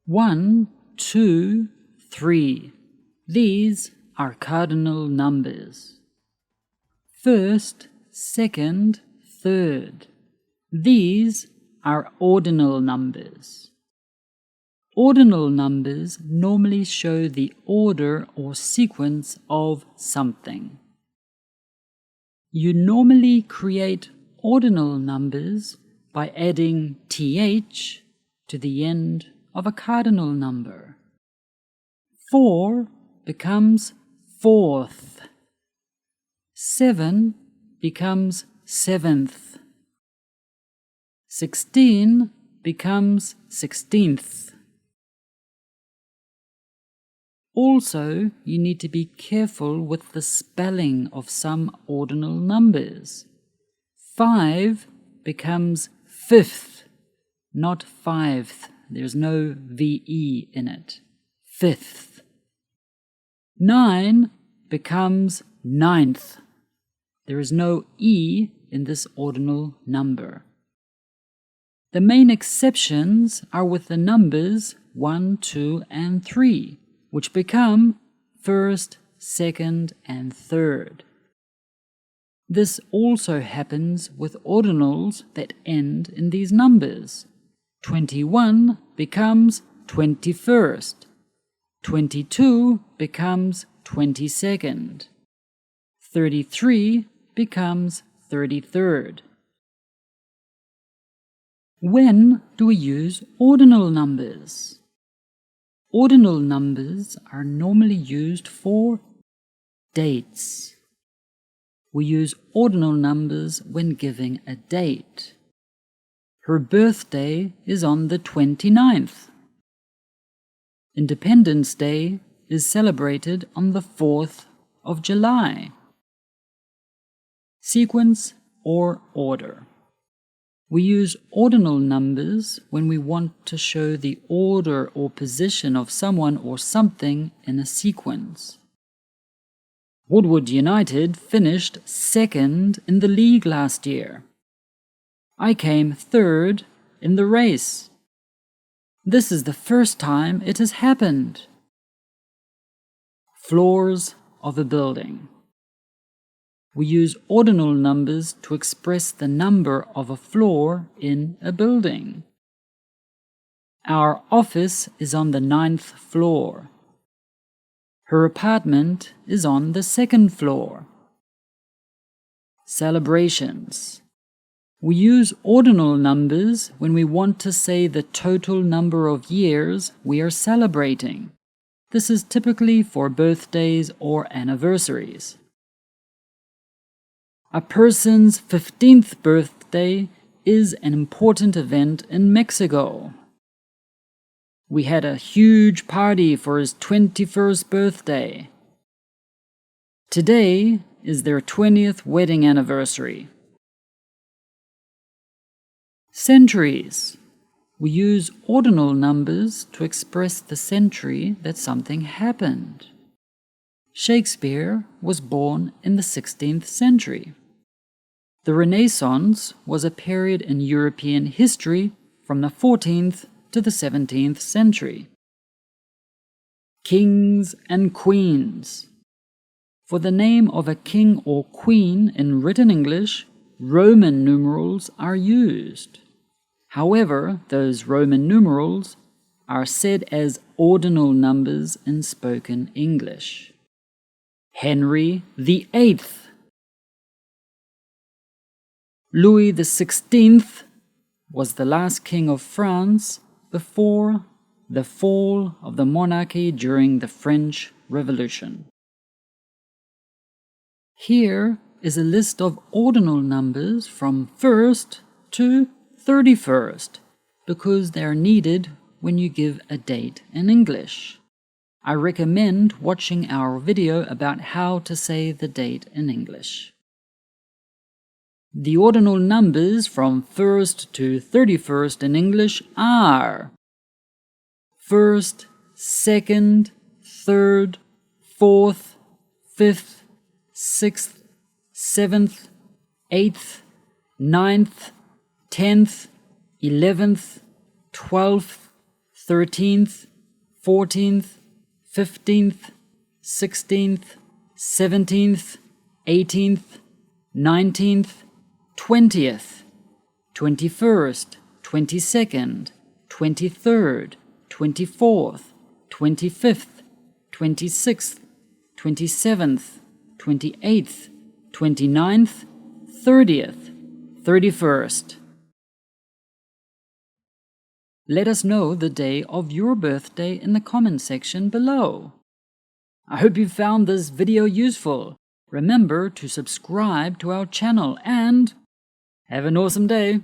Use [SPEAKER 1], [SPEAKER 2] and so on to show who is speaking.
[SPEAKER 1] 1, 2, 3. These are cardinal numbers. First, second, third. These are ordinal numbers. Ordinal numbers normally show the order or sequence of something. You normally create ordinal numbers by adding th to the end of a cardinal number. 4 becomes fourth. 7 becomes seventh. 16 becomes 16th. Also, you need to be careful with the spelling of some ordinal numbers. 5 becomes fifth, not fiveth. There's no VE in it. Fifth. 9 becomes ninth. There is no E in this ordinal number. The main exceptions are with the numbers 1, 2, and 3, which become first, second, and third. This also happens with ordinals that end in these numbers. 21 becomes 21st. 22 becomes 22nd. 33 becomes 33rd. When do we use ordinal numbers? Ordinal numbers are normally used for dates. We use ordinal numbers when giving a date. Her birthday is on the 29th. Independence Day is celebrated on the 4th of July. Sequence or order. We use ordinal numbers when we want to show the order or position of someone or something in a sequence. Woodward United finished second in the league last year. I came third in the race. This is the first time it has happened. Floors of a building. We use ordinal numbers to express the number of a floor in a building. Our office is on the 9th floor. Her apartment is on the 2nd floor. Celebrations. We use ordinal numbers when we want to say the total number of years we are celebrating. This is typically for birthdays or anniversaries. A person's 15th birthday is an important event in Mexico. We had a huge party for his 21st birthday. Today is their 20th wedding anniversary. Centuries. We use ordinal numbers to express the century that something happened. Shakespeare was born in the 16th century. The Renaissance was a period in European history from the 14th to the 17th century. Kings and queens. For the name of a king or queen in written English, Roman numerals are used. However, those Roman numerals are said as ordinal numbers in spoken English. Henry VIII. Louis XVI was the last king of France before the fall of the monarchy during the French Revolution. Here is a list of ordinal numbers from 1st to 31st because they are needed when you give a date in English. I recommend watching our video about how to say the date in English. The ordinal numbers from 1st to 31st in English are 1st, 2nd, 3rd, 4th, 5th, 6th, 7th, 8th, 9th, 10th, 11th, 12th, 13th, 14th, 15th, 16th, 17th, 18th, 19th, 20th, 21st, 22nd, 23rd, 24th, 25th, 26th, 27th, 28th, 29th, 30th, 31st. Let us know the day of your birthday in the comment section below. I hope you found this video useful. Remember to subscribe to our channel and have an awesome day!